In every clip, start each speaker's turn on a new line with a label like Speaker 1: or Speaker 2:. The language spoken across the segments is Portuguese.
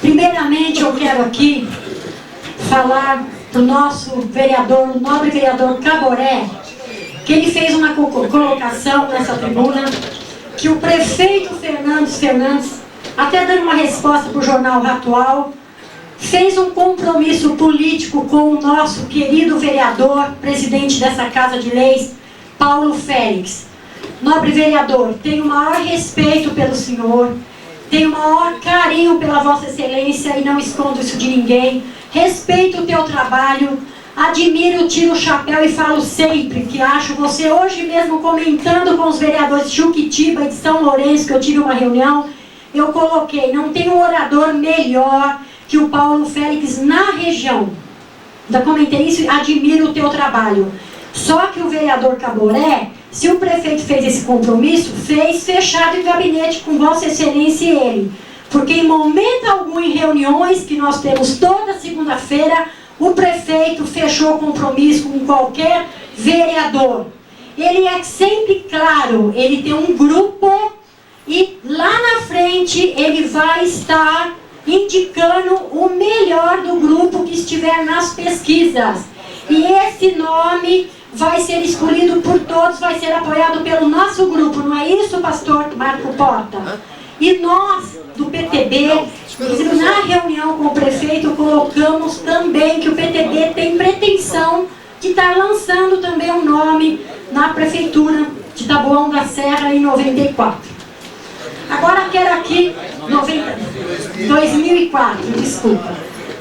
Speaker 1: Primeiramente, eu quero aqui falar para o nosso vereador, o nobre vereador Caboré, que ele fez uma colocação nessa tribuna, que o prefeito Fernandes, até dando uma resposta para o jornal Atual, fez um compromisso político com o nosso querido vereador, presidente dessa Casa de Leis, Paulo Félix. Nobre vereador, tenho o maior respeito pelo senhor, tenho o maior carinho pela Vossa Excelência e não escondo isso de ninguém. Respeito o teu trabalho, admiro, tiro o chapéu e falo sempre que acho você, hoje mesmo comentando com os vereadores de Juquitiba e de São Lourenço, que eu tive uma reunião, eu coloquei, não tem um orador melhor que o Paulo Félix na região. Já comentei isso e admiro o teu trabalho. Só que o vereador Caboré, se o prefeito fez esse compromisso, fez fechado em gabinete com Vossa Excelência e ele. Porque em momento algum, em reuniões que nós temos toda segunda-feira, o prefeito fechou compromisso com qualquer vereador. Ele é sempre claro, ele tem um grupo e lá na frente ele vai estar indicando o melhor do grupo que estiver nas pesquisas. E esse nome vai ser escolhido por todos, vai ser apoiado pelo nosso grupo, não é isso, pastor Marco Porta? E nós, do PTB, na reunião com o prefeito, colocamos também que o PTB tem pretensão de estar lançando também um nome na prefeitura de Taboão da Serra em 94. Agora quero aqui, 2004, desculpa.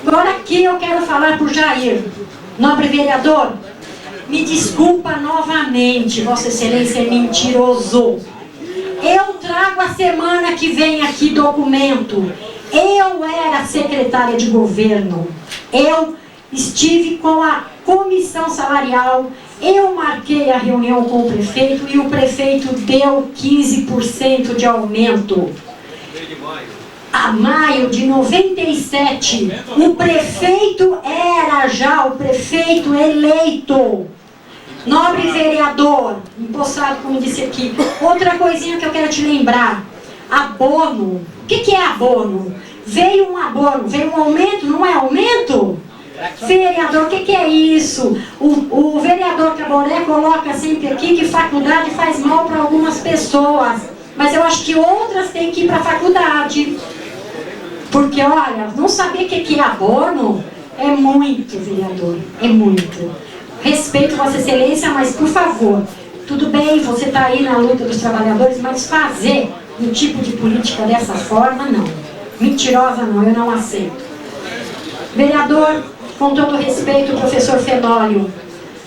Speaker 1: Agora aqui eu quero falar para o Jair, nobre vereador, me desculpa novamente, Vossa Excelência é mentiroso. Eu trago a semana que vem aqui documento. Eu era secretária de governo. Eu estive com a comissão salarial. Eu marquei a reunião com o prefeito e o prefeito deu 15% de aumento. A maio de 97, o prefeito era já o prefeito eleito. Nobre vereador, empossado como disse aqui. Outra coisinha que eu quero te lembrar. Abono. O que é abono? Veio um abono, veio um aumento, não é aumento? Vereador, o que é isso? O vereador Caboré coloca sempre aqui que faculdade faz mal para algumas pessoas. Mas eu acho que outras têm que ir para a faculdade. Porque, olha, não saber o que é abono é muito, vereador. É muito. Respeito Vossa Excelência, mas por favor, tudo bem, você está aí na luta dos trabalhadores, mas fazer um tipo de política dessa forma, não. Mentirosa não, eu não aceito. Vereador, com todo respeito, professor Fenólio,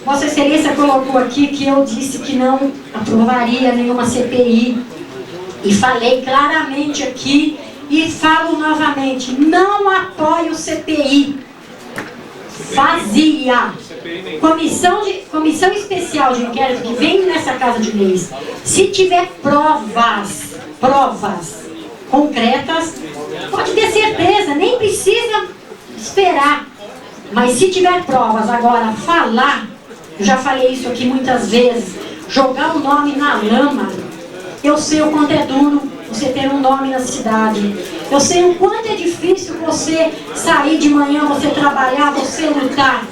Speaker 1: Vossa Excelência colocou aqui que eu disse que não aprovaria nenhuma CPI. E falei claramente aqui e falo novamente, não apoio CPI. Fazia. Comissão especial de inquérito que vem nessa Casa de Leis, se tiver provas concretas, pode ter certeza, nem precisa esperar. Mas se tiver provas, agora falar, eu já falei isso aqui muitas vezes, jogar o nome na lama, eu sei o quanto é duro você ter um nome na cidade. Eu sei o quanto é difícil você sair de manhã, você trabalhar, você lutar,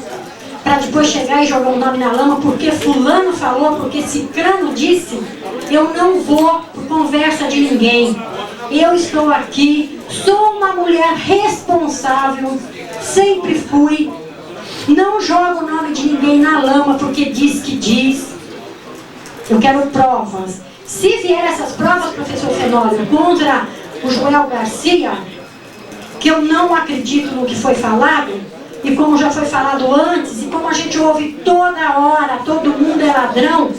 Speaker 1: para depois chegar e jogar um nome na lama, porque fulano falou, porque cicrano disse. Eu não vou por conversa de ninguém. Eu estou aqui, sou uma mulher responsável, sempre fui. Não jogo o nome de ninguém na lama porque diz que diz. Eu quero provas. Se vier essas provas, professor Fenólio, contra o Joel Garcia, que eu não acredito no que foi falado, e como já foi falado antes, e como a gente ouve toda hora, todo mundo é ladrão,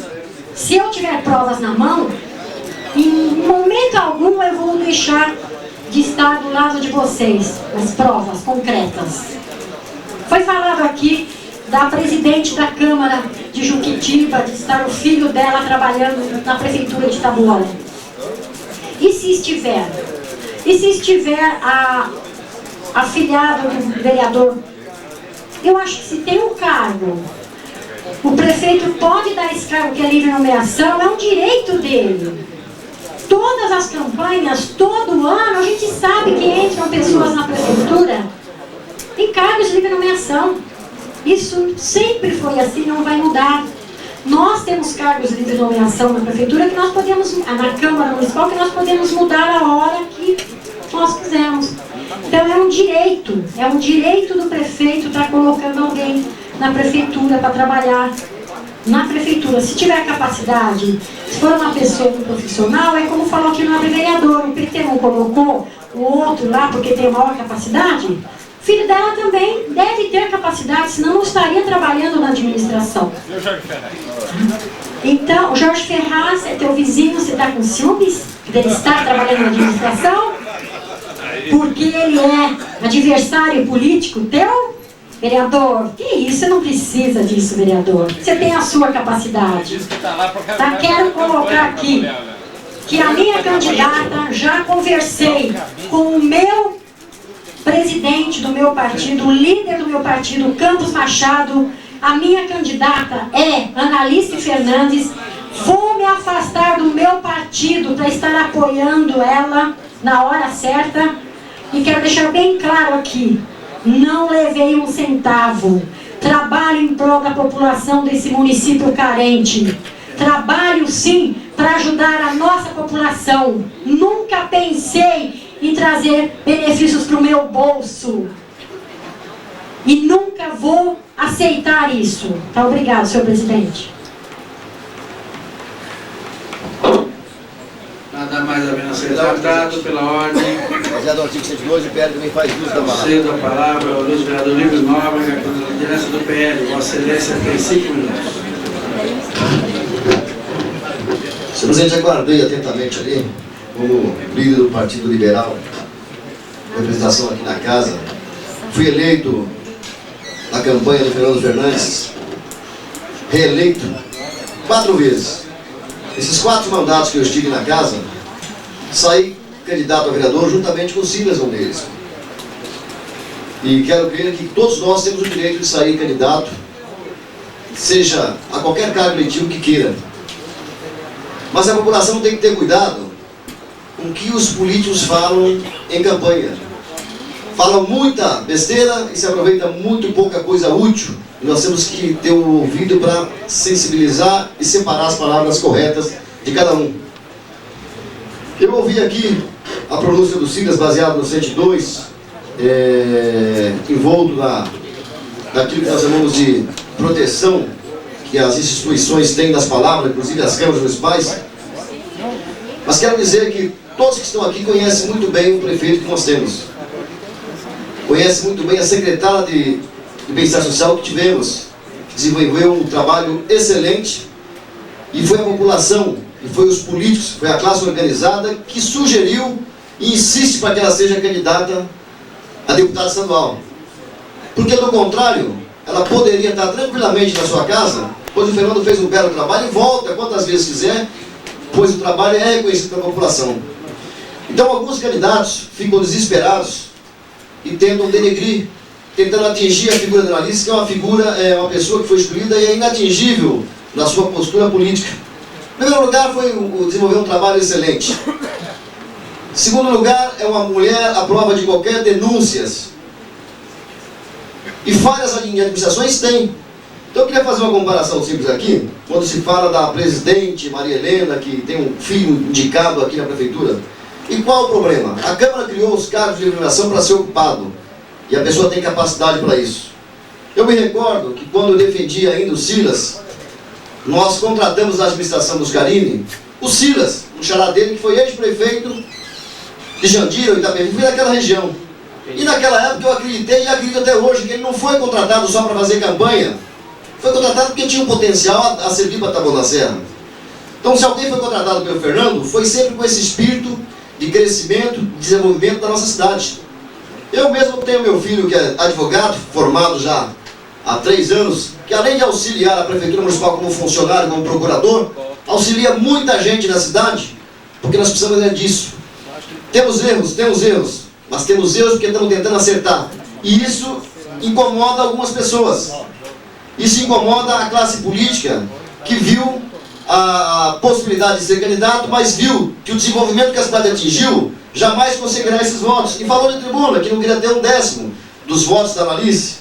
Speaker 1: se eu tiver provas na mão, em momento algum eu vou deixar de estar do lado de vocês, as provas concretas. Foi falado aqui da presidente da Câmara de Juquitiba, de estar o filho dela trabalhando na prefeitura de Taboão. E se estiver afilhado do vereador, eu acho que se tem um cargo, o prefeito pode dar esse cargo que é livre nomeação, é um direito dele. todas as campanhas, todo ano, a gente sabe que entram pessoas na prefeitura em cargos de livre nomeação. Isso sempre foi assim, não vai mudar. Nós temos cargos de livre nomeação na prefeitura que nós podemos, na Câmara Municipal, que nós podemos mudar a hora que nós quisermos. Então é um direito do prefeito estar colocando alguém na prefeitura para trabalhar na prefeitura. Se tiver capacidade, se for uma pessoa profissional, é como falou aqui no vereador, o PT não colocou o outro lá porque tem maior capacidade. O filho dela também deve ter capacidade, senão não estaria trabalhando na administração. Então, o Jorge Ferraz é teu vizinho, você está com ciúmes dele estar trabalhando na administração? Porque ele é adversário político teu? Vereador, que isso? Você não precisa disso, vereador. Você tem a sua capacidade. Tá? Quero colocar aqui que a minha candidata, já conversei com o meu presidente do meu partido, o líder do meu partido, Campos Machado. A minha candidata é Analice Fernandes. Vou me afastar do meu partido para estar apoiando ela na hora certa. E quero deixar bem claro aqui, não levei um centavo. Trabalho em prol da população desse município carente. Trabalho sim para ajudar a nossa população. Nunca pensei em trazer benefícios para o meu bolso. E nunca vou aceitar isso. Tá, obrigado, senhor presidente.
Speaker 2: Nada mais a menos ser tratado pela ordem.
Speaker 3: Baseado no artigo 102, o PL também faz uso da palavra.
Speaker 2: Cedo a palavra ao ilustre vereador Livres Nóbrega, com a liderança do PL. Vossa Excelência tem 5 minutos.
Speaker 4: Senhor presidente, aguardei atentamente ali, como líder do Partido Liberal, representação aqui na casa. Fui eleito na campanha do Fernando Fernandes, reeleito 4 vezes. Esses 4 mandatos que eu estive na casa, saí candidato a vereador juntamente com o Silas, um deles. E quero crer que todos nós temos o direito de sair candidato, seja a qualquer cargo eletivo que queira. Mas a população tem que ter cuidado com o que os políticos falam em campanha. Falam muita besteira e se aproveita muito pouca coisa útil. E nós temos que ter o ouvido para sensibilizar e separar as palavras corretas de cada um. Eu ouvi aqui a pronúncia do Silas baseado no 102, envolto naquilo que nós chamamos de proteção que as instituições têm das palavras, inclusive as câmaras municipais. Mas quero dizer que todos que estão aqui conhecem muito bem o prefeito que nós temos. Conhecem muito bem a secretária de Bem-Estar Social que tivemos, que desenvolveu um trabalho excelente, e foi a população, e foi os políticos, foi a classe organizada que sugeriu e insiste para que ela seja candidata a deputada estadual. Porque, do contrário, ela poderia estar tranquilamente na sua casa, pois o Fernando fez um belo trabalho e volta quantas vezes quiser, pois o trabalho é reconhecido pela população. Então, alguns candidatos ficam desesperados e tentam denegrir, tentando atingir a figura da Analice, que é uma figura, uma pessoa que foi escolhida e é inatingível na sua postura política. Em primeiro lugar, foi desenvolver um trabalho excelente. Em segundo lugar, é uma mulher à prova de qualquer denúncias. E falhas em administrações tem. Então eu queria fazer uma comparação simples aqui, quando se fala da presidente Maria Helena, que tem um filho indicado aqui na prefeitura. E qual o problema? A Câmara criou os cargos de eliminação para ser ocupado. E a pessoa tem capacidade para isso. Eu me recordo que quando eu defendi ainda o Silas, nós contratamos na administração dos Carini o Silas, um xará dele que foi ex-prefeito de Jandira, ou Itapemirim, fui daquela região. E naquela época eu acreditei e acredito até hoje que ele não foi contratado só para fazer campanha. Foi contratado porque tinha um potencial a servir para Taboão da Serra. Então, se alguém foi contratado pelo Fernando, foi sempre com esse espírito de crescimento, de desenvolvimento da nossa cidade. Eu mesmo tenho meu filho que é advogado, formado já há 3 anos, que além de auxiliar a Prefeitura Municipal como funcionário, como procurador, auxilia muita gente na cidade, porque nós precisamos disso. Temos erros, mas temos erros porque estamos tentando acertar. E isso incomoda algumas pessoas. Isso incomoda a classe política, que viu a possibilidade de ser candidato, mas viu que o desenvolvimento que a cidade atingiu jamais conseguirá esses votos. E falou de tribuna que não queria ter 1/10 dos votos da Analice.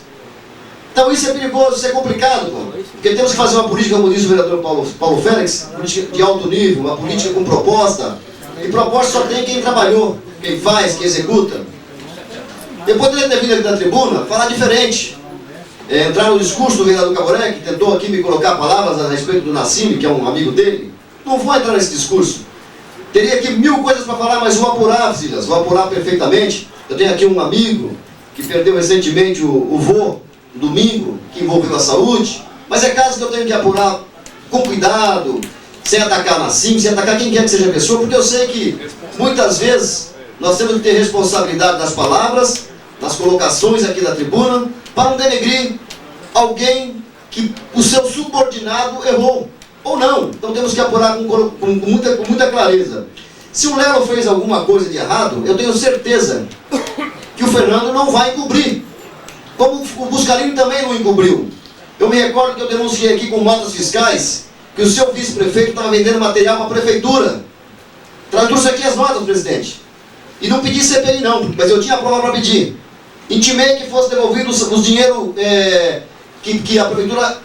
Speaker 4: Então isso é perigoso, isso é complicado, pô. Porque temos que fazer uma política, como diz o vereador Paulo Félix, política de alto nível, uma política com proposta. E proposta só tem quem trabalhou, quem faz, quem executa. Eu poderia ter vindo aqui da tribuna falar diferente. Entrar no discurso do vereador Caboré, que tentou aqui me colocar palavras a respeito do Nassim, que é um amigo dele. Não vou entrar nesse discurso. Teria aqui 1000 coisas para falar, mas vou apurar, Silas, vou apurar perfeitamente. Eu tenho aqui um amigo que perdeu recentemente o vô, domingo, que envolveu a saúde. Mas é caso que eu tenho que apurar com cuidado, sem atacar Nassim, sem atacar quem quer que seja a pessoa, porque eu sei que muitas vezes nós temos que ter responsabilidade nas palavras, nas colocações aqui da tribuna, para não denegrir alguém que o seu subordinado errou, ou não. Então temos que apurar com muita clareza. Se o Lelo fez alguma coisa de errado, eu tenho certeza que o Fernando não vai encobrir, como o Buscarini também não encobriu. Eu me recordo que eu denunciei aqui com notas fiscais que o seu vice-prefeito estava vendendo material para a prefeitura. Trouxe aqui as notas, presidente. E não pedi CPI não, mas eu tinha a prova para pedir. Intimei que fosse devolvido os dinheiro que a prefeitura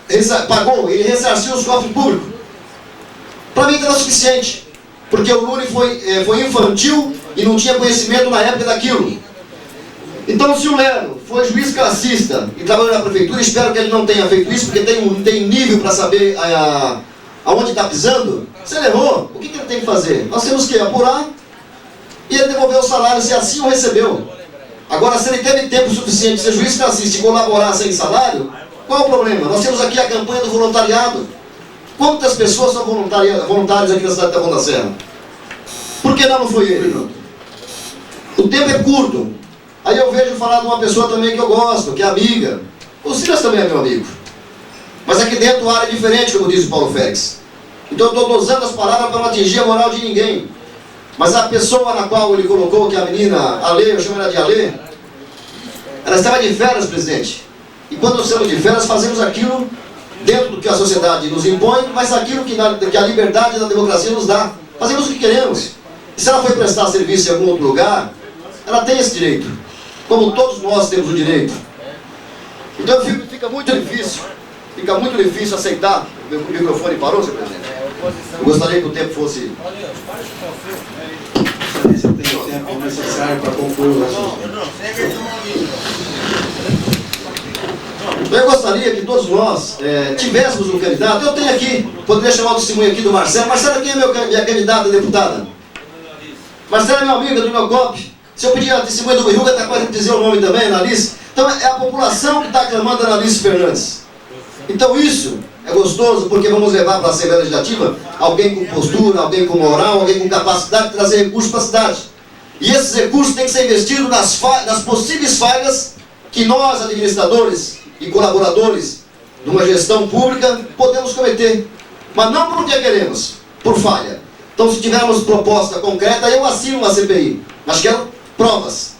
Speaker 4: pagou, ele ressarciu os cofres públicos. Para mim era suficiente, porque o Lula foi infantil e não tinha conhecimento na época daquilo. Então, se o Lelo foi juiz classista e trabalhou na prefeitura, espero que ele não tenha feito isso, porque tem nível para saber aonde está pisando. Se ele errou, o que ele tem que fazer? Nós temos que apurar e ele devolver o salário, se assim o recebeu. Agora, se ele teve tempo suficiente de ser juiz classista e colaborar sem salário, qual é o problema? Nós temos aqui a campanha do voluntariado. Quantas pessoas são voluntários aqui na cidade da Taboão da Serra? Por que não foi ele? O tempo é curto. Aí eu vejo falar de uma pessoa também que eu gosto, que é amiga. O Silas também é meu amigo. Mas aqui dentro a área é diferente, como diz o Paulo Félix. Então eu estou dosando as palavras para não atingir a moral de ninguém. Mas a pessoa na qual ele colocou, que é a menina Ale, eu chamo ela de Ale, ela estava de férias, presidente. E quando nós estamos de férias, fazemos aquilo dentro do que a sociedade nos impõe, mas aquilo que a liberdade da democracia nos dá. Fazemos o que queremos. E se ela foi prestar serviço em algum outro lugar, ela tem esse direito. Como todos nós temos o direito. Então fica muito difícil aceitar. O microfone parou, senhor presidente? Eu gostaria que o tempo fosse...
Speaker 2: Se eu tenho o tempo necessário para concluir o raciocínio.
Speaker 4: Eu gostaria que todos nós tivéssemos um candidato. Eu tenho aqui, poderia chamar o testemunho aqui do Marcelo. Marcelo aqui é minha candidata a deputada. Marcelo é meu amigo, é do meu COP. Se eu pedir a testemunha do Biruga, está quase dizer o nome também, Analice. Então é a população que está aclamando a Analice Fernandes. Então isso é gostoso, porque vamos levar para a Assembleia Legislativa alguém com postura, alguém com moral, alguém com capacidade de trazer recursos para a cidade. E esses recursos têm que ser investidos nas possíveis falhas que nós, administradores e colaboradores de uma gestão pública, podemos cometer. Mas não porque queremos, por falha. Então, se tivermos proposta concreta, eu assino uma CPI. Mas quero provas.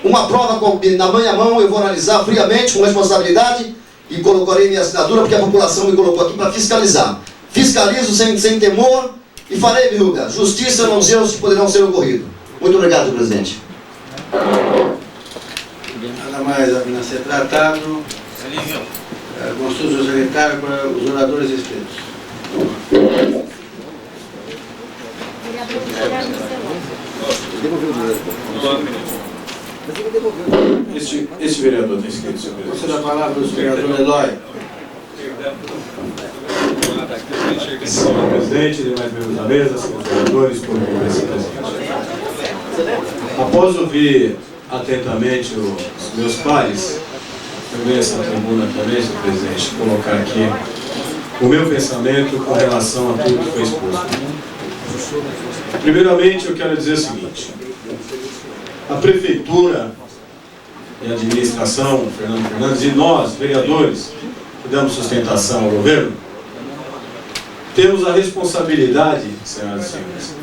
Speaker 4: Uma prova na minha mão, eu vou analisar friamente, com responsabilidade, e colocarei minha assinatura, porque a população me colocou aqui para fiscalizar. Fiscalizo sem temor e farei, Biruga, justiça nos erros que poderão ser ocorridos. Muito obrigado, presidente.
Speaker 2: Nada mais a ser tratado. Consulta o secretário para os oradores inscritos.
Speaker 5: Esse vereador está inscrito, senhor presidente.
Speaker 2: Você dá a palavra para o vereador Eloy.
Speaker 5: Senhor presidente, demais membros da mesa, senhores vereadores, público presente. Após ouvir atentamente os meus pares, eu venho a essa tribuna também, senhor presidente, colocar aqui o meu pensamento com relação a tudo que foi exposto. Primeiramente, eu quero dizer o seguinte: a prefeitura e a administração, Fernando Fernandes, e nós, vereadores, que damos sustentação ao governo, temos a responsabilidade, senhoras e senhores,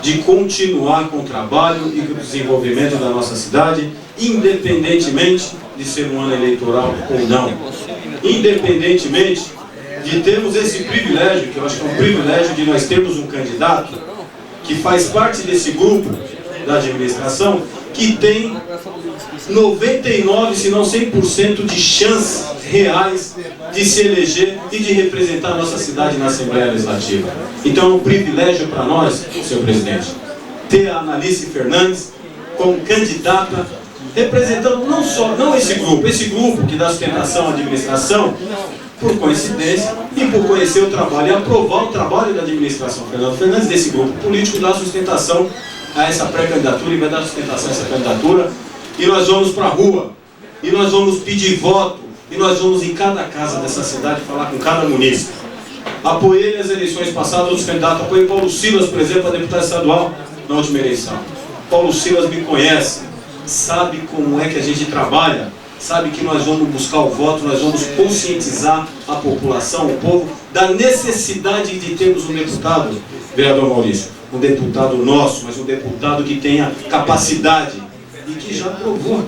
Speaker 5: de continuar com o trabalho e com o desenvolvimento da nossa cidade, independentemente de ser um ano eleitoral ou não. Independentemente de termos esse privilégio, que eu acho que é um privilégio de nós termos um candidato que faz parte desse grupo da administração, que tem 99, se não 100% de chances reais de se eleger e de representar a nossa cidade na Assembleia Legislativa. Então é um privilégio para nós, senhor presidente, ter a Analice Fernandes como candidata, representando não esse grupo que dá sustentação à administração, por coincidência, e por conhecer o trabalho e aprovar o trabalho da administração Fernando Fernandes, desse grupo político, dá sustentação a essa pré-candidatura e vai dar sustentação a essa candidatura. E nós vamos para a rua, e nós vamos pedir voto, e nós vamos em cada casa dessa cidade falar com cada munícipe. Apoiei nas eleições passadas os candidatos, apoiei Paulo Silas, por exemplo, a deputado estadual na última eleição. Paulo Silas me conhece, sabe como é que a gente trabalha, sabe que nós vamos buscar o voto, nós vamos conscientizar a população, o povo, da necessidade de termos um deputado, vereador Maurício, um deputado nosso, mas um deputado que tenha capacidade e que já provou.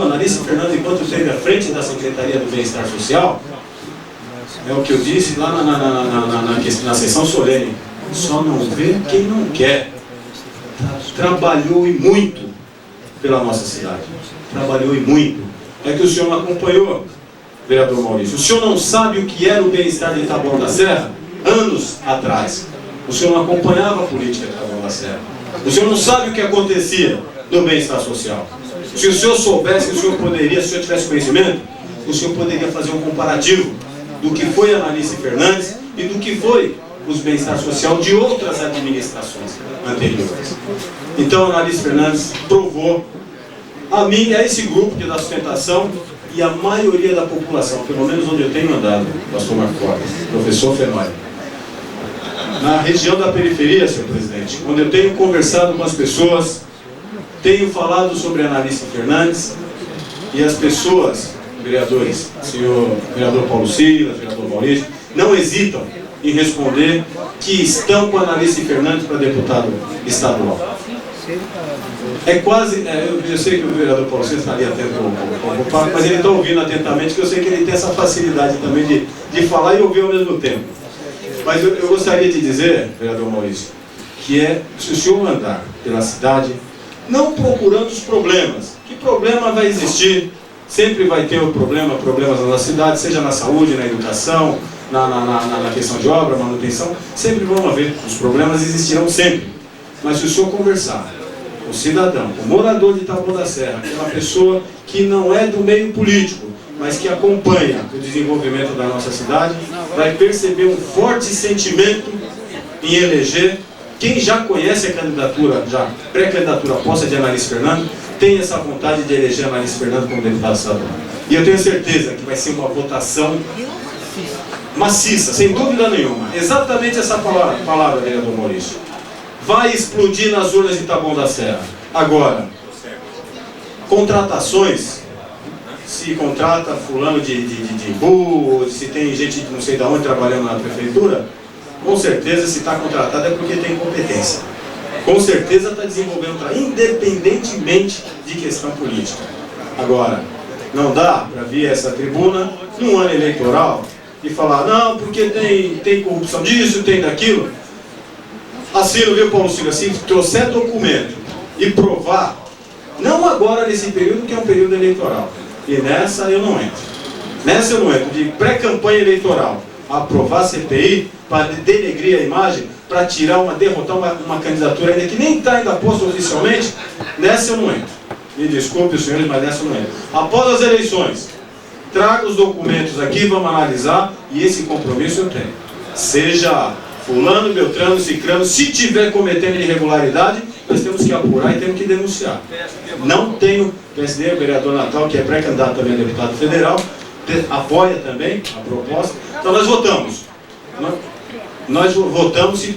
Speaker 5: A Analice Fernandes, enquanto esteve à frente da Secretaria do Bem-Estar Social, é o que eu disse lá na sessão solene, só não vê quem não quer. Trabalhou e muito pela nossa cidade, trabalhou e muito. É que o senhor não acompanhou, vereador Maurício. O senhor não sabe o que era o bem-estar de Taboão da Serra anos atrás. O senhor não acompanhava a política de Taboão da Serra. O senhor não sabe o que acontecia no bem-estar social. Se o senhor soubesse, o senhor poderia, se o senhor tivesse conhecimento, o senhor poderia fazer um comparativo do que foi a Analice Fernandes e do que foi os bem-estar social de outras administrações anteriores. Então a Analice Fernandes provou a mim, a esse grupo que dá sustentação e a maioria da população, pelo menos onde eu tenho andado, pastor Marco Borges, professor Fenói, na região da periferia, senhor presidente, onde eu tenho conversado com as pessoas, tenho falado sobre a Analice Fernandes e as pessoas, vereadores, senhor vereador Paulo Silas, vereador Maurício, não hesitam em responder que estão com a Analice Fernandes para deputado estadual. É quase, eu sei que o vereador Paulo Silas está ali atento ao papo, mas ele está ouvindo atentamente, que eu sei que ele tem essa facilidade também de falar e ouvir ao mesmo tempo. Mas eu gostaria de dizer, vereador Maurício, que se o senhor andar pela cidade, não procurando os problemas, que problema vai existir, sempre vai ter problemas na cidade, seja na saúde, na educação, na questão de obra, manutenção, sempre vão haver, os problemas existirão sempre. Mas se o senhor conversar com o cidadão, com o morador de Taboão da Serra, aquela pessoa que não é do meio político, mas que acompanha o desenvolvimento da nossa cidade, vai perceber um forte sentimento em eleger. Quem já conhece a candidatura, já pré-candidatura posta de Analice Fernandes, tem essa vontade de eleger a Analice Fernandes como deputado estadual. E eu tenho certeza que vai ser uma votação maciça, sem dúvida nenhuma. Exatamente essa palavra, vereador Maurício. Vai explodir nas urnas de Taboão da Serra. Agora, contratações, se contrata fulano de burro, se tem gente de não sei de onde trabalhando na prefeitura, com certeza, se está contratado é porque tem competência. Com certeza está desenvolvendo independentemente de questão política. Agora, não dá para vir a essa tribuna num ano eleitoral e falar, não, porque tem corrupção disso, tem daquilo. Assino, viu, Paulo Silva, se trouxer documento e provar, não agora nesse período, que é um período eleitoral. E nessa eu não entro. Nessa eu não entro, de pré-campanha eleitoral, aprovar a CPI para denegrir a imagem, para derrotar uma candidatura ainda que nem está ainda posta oficialmente, nessa eu não entro. Me desculpe, senhores, mas nessa eu não entro. Após as eleições, traga os documentos aqui, vamos analisar, e esse compromisso eu tenho. Seja fulano, beltrano, cicrano, se tiver cometendo irregularidade, nós temos que apurar e temos que denunciar. Não tenho, PSD, o vereador Natal, que é pré-candidato também a deputado federal, apoia também a proposta. Então nós votamos. Nós votamos se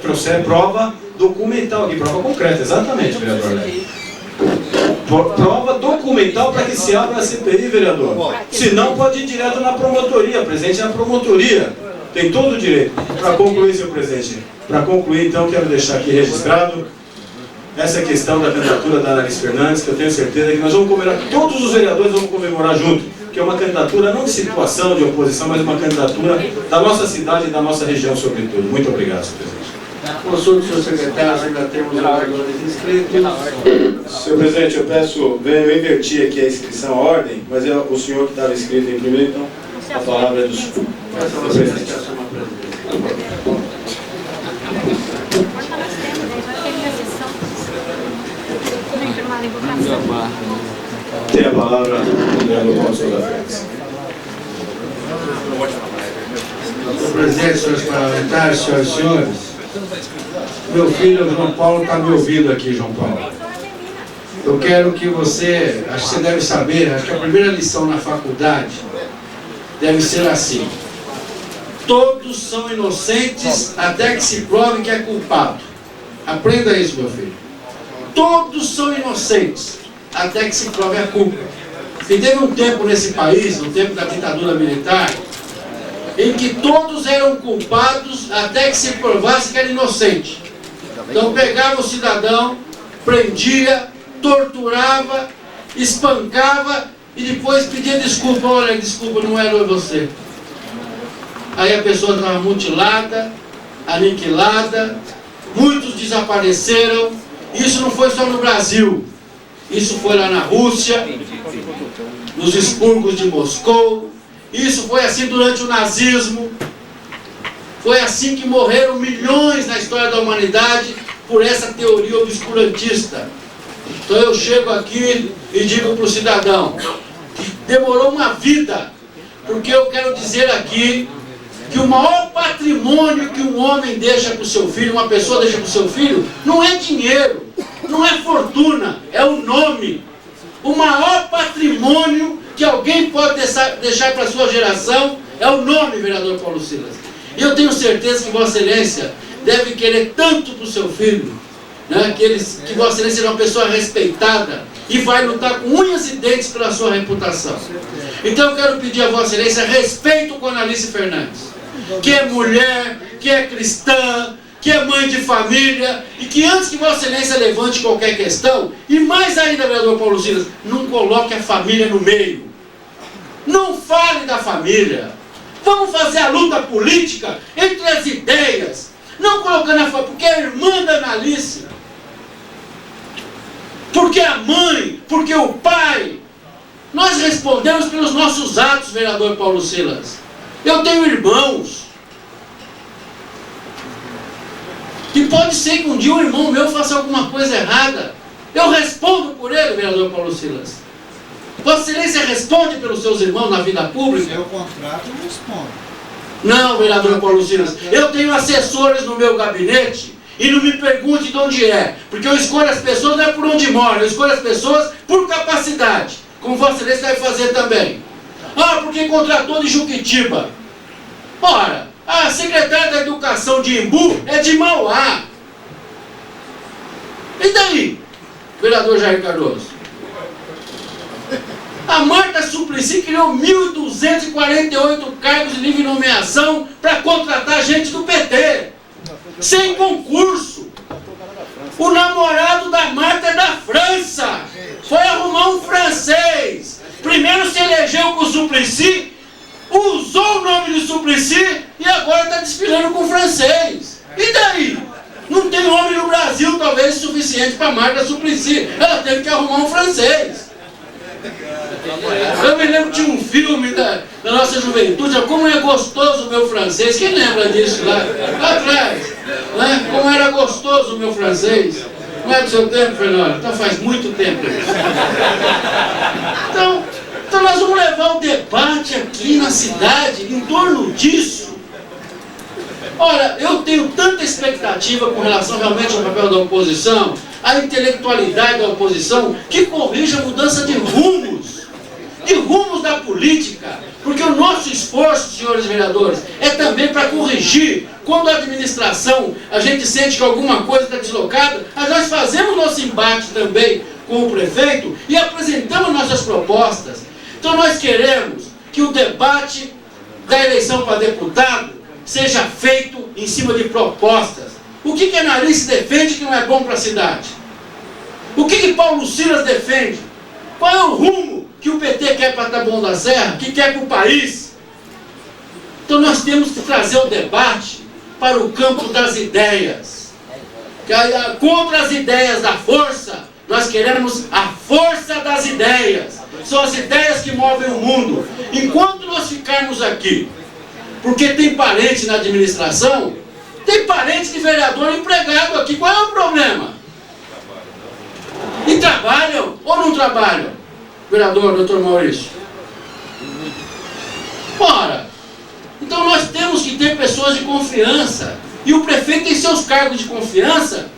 Speaker 5: trouxer prova documental aqui, prova concreta, exatamente, vereador Léo. Prova documental para que se abra a CPI, vereador. Se não, pode ir direto na promotoria, presidente da promotoria. Tem todo o direito. Para concluir, senhor presidente, para concluir, então, quero deixar aqui registrado essa questão da candidatura da Analice Fernandes, que eu tenho certeza que nós vamos comemorar, todos os vereadores vão comemorar junto, que é uma candidatura não de situação, de oposição, mas uma candidatura da nossa cidade e da nossa região, sobretudo. Muito obrigado, senhor presidente.
Speaker 2: Consulta, senhor secretário, ainda temos vereadores inscritos.
Speaker 5: Senhor presidente, eu peço, eu inverti aqui a inscrição, a ordem, mas é o senhor que estava inscrito em primeiro, então a palavra é do senhor.
Speaker 2: Senhor presidente.
Speaker 5: Tem a palavra o vereador Paulo Souza Félix.
Speaker 2: Senhor presidente, senhores parlamentares, senhoras e senhores, meu filho João Paulo está me ouvindo aqui, João Paulo. Eu quero que você, acho que você deve saber, acho que a primeira lição na faculdade deve ser assim: todos são inocentes até que se prove que é culpado. Aprenda isso, meu filho. Todos são inocentes até que se prove a culpa. E teve um tempo nesse país, no tempo da ditadura militar, em que todos eram culpados até que se provasse que era inocente. Então pegava o cidadão, prendia, torturava, espancava e depois pedia desculpa. Olha, desculpa, não era você. Aí a pessoa estava mutilada, aniquilada, muitos desapareceram. Isso não foi só no Brasil, isso foi lá na Rússia, nos expurgos de Moscou, isso foi assim durante o nazismo, foi assim que morreram milhões na história da humanidade por essa teoria obscurantista. Então eu chego aqui e digo para o cidadão que demorou uma vida, porque eu quero dizer aqui que o maior patrimônio que um homem deixa para o seu filho, uma pessoa deixa para o seu filho, não é dinheiro, não é fortuna, é o nome. O maior patrimônio que alguém pode deixar para a sua geração é o nome, vereador Paulo Silas. E eu tenho certeza que Vossa Excelência deve querer tanto para o seu filho, né, que Vossa Excelência seja uma pessoa respeitada e vai lutar com unhas e dentes pela sua reputação. Então eu quero pedir a Vossa Excelência respeito com a Analice Fernandes, que é mulher, que é cristã, que é mãe de família, e que antes que Vossa Excelência levante qualquer questão, e mais ainda, vereador Paulo Silas, não coloque a família no meio. Não fale da família. Vamos fazer a luta política entre as ideias, não colocando a família, porque é a irmã da Analice, porque a mãe, porque o pai. Nós respondemos pelos nossos atos, vereador Paulo Silas. Eu tenho irmãos, que pode ser que um dia um irmão meu faça alguma coisa errada. Eu respondo por ele, vereador Paulo Silas. Vossa Excelência responde pelos seus irmãos na vida pública?
Speaker 6: Se é o contrato, eu respondo.
Speaker 2: Não, vereador Paulo Silas. Eu tenho assessores no meu gabinete e não me pergunte de onde é, porque eu escolho as pessoas não é por onde moram, eu escolho as pessoas por capacidade, como Vossa Excelência vai fazer também. Ah, porque contratou de Juquitiba. Ora, a secretária da Educação de Imbu é de Mauá. E daí, vereador Jair Cardoso? A Marta Suplicy criou 1.248 cargos de livre nomeação para contratar gente do PT, sem concurso. O namorado da Marta é da França, foi arrumar um francês. Primeiro se elegeu com o Suplicy, usou o nome de Suplicy e agora está desfilando com o francês. E daí? Não tem homem no Brasil talvez suficiente para Marta Suplicy. Ela teve que arrumar um francês. Eu me lembro de um filme da nossa juventude, Como é Gostoso o Meu Francês. Quem lembra disso lá atrás? Né? Como era gostoso o meu francês. Não é do seu tempo, Fernando? Então faz muito tempo. Então nós vamos levar o debate aqui na cidade em torno disso. Olha, eu tenho tanta expectativa com relação realmente ao papel da oposição, a intelectualidade da oposição, que corrija a mudança de rumos da política, porque o nosso esforço, senhores vereadores, é também para corrigir. Quando a administração, a gente sente que alguma coisa está deslocada, nós fazemos nosso embate também com o prefeito e apresentamos nossas propostas. Então nós queremos que o debate da eleição para deputado seja feito em cima de propostas. O que a Analice defende que não é bom para a cidade? O que Paulo Silas defende? Qual é o rumo que o PT quer para Taboão da Serra, que quer para o país. Então nós temos que trazer o debate para o campo das ideias. Contra as ideias da força, nós queremos a força das ideias. São as ideias que movem o mundo. Enquanto nós ficarmos aqui, porque tem parente na administração, tem parente de vereador empregado aqui, qual é o problema? E trabalham ou não trabalham? Vereador, doutor Maurício. Ora, então nós temos que ter pessoas de confiança. E o prefeito tem seus cargos de confiança,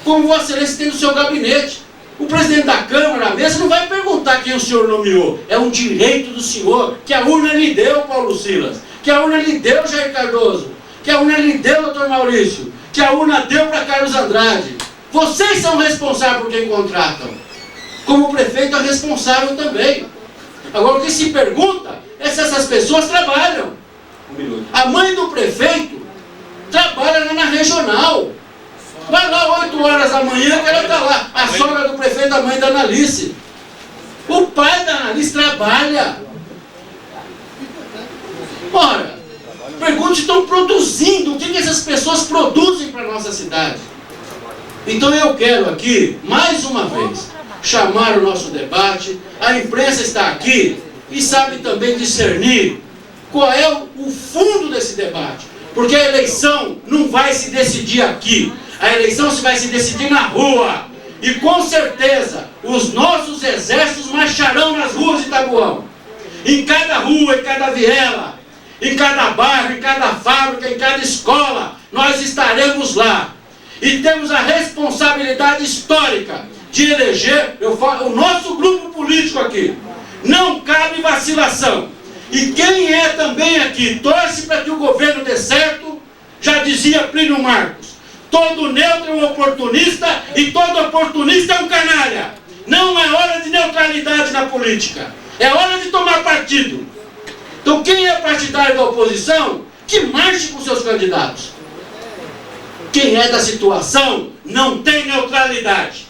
Speaker 2: como Vossa Excelência tem no seu gabinete. O presidente da Câmara, a mesa, não vai perguntar quem o senhor nomeou. É um direito do senhor, que a urna lhe deu, Paulo Silas, que a urna lhe deu, Jair Cardoso, que a urna lhe deu, doutor Maurício, que a urna deu para Carlos Andrade. Vocês são responsáveis por quem contratam. Como o prefeito é responsável também. Agora, o que se pergunta é se essas pessoas trabalham. A mãe do prefeito trabalha lá na regional. Vai lá 8 horas da manhã que ela está lá. A sogra do prefeito, a mãe da Analice. O pai da Analice trabalha. Ora, pergunte se estão produzindo. O que essas pessoas produzem para a nossa cidade? Então eu quero aqui, mais uma vez, chamar o nosso debate. A imprensa está aqui e sabe também discernir qual é o fundo desse debate. Porque a eleição não vai se decidir aqui. A eleição se vai se decidir na rua. E com certeza, os nossos exércitos marcharão nas ruas de Taboão. Em cada rua, em cada viela, em cada bairro, em cada fábrica, em cada escola, nós estaremos lá. E temos a responsabilidade histórica de eleger o nosso grupo político aqui. Não cabe vacilação. E quem é também aqui, torce para que o governo dê certo, já dizia Plínio Marcos, todo neutro é um oportunista e todo oportunista é um canalha. Não é hora de neutralidade na política, é hora de tomar partido. Então quem é partidário da oposição, que marche com seus candidatos. Quem é da situação, não tem neutralidade.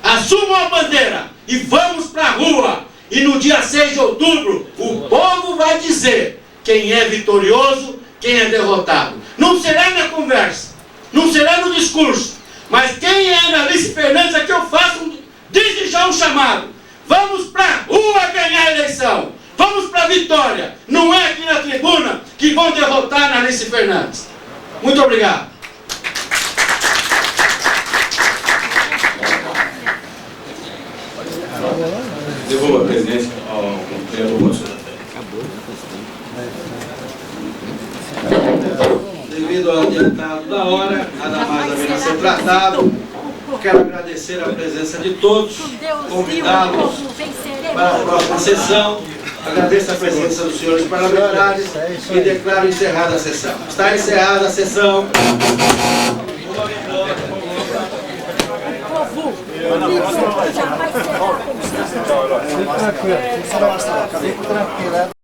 Speaker 2: Assumam a bandeira e vamos para a rua. E no dia 6 de outubro, o povo vai dizer quem é vitorioso, quem é derrotado. Não será na conversa, não será no discurso, mas quem é Analice Fernandes, aqui eu faço desde já um chamado. Vamos para a rua ganhar a eleição, vamos para a vitória. Não é aqui na tribuna que vão derrotar a Analice Fernandes. Muito obrigado.
Speaker 5: Devolvo a presidência ao vereador Bolsonaro.
Speaker 2: Devido ao adiantado da hora, nada mais a menos ser tratado. Quero agradecer a presença de todos, convidá-los para a próxima sessão. Agradeço a presença dos senhores parlamentares e declaro encerrada a sessão. Está encerrada a sessão.
Speaker 3: Tranquilo.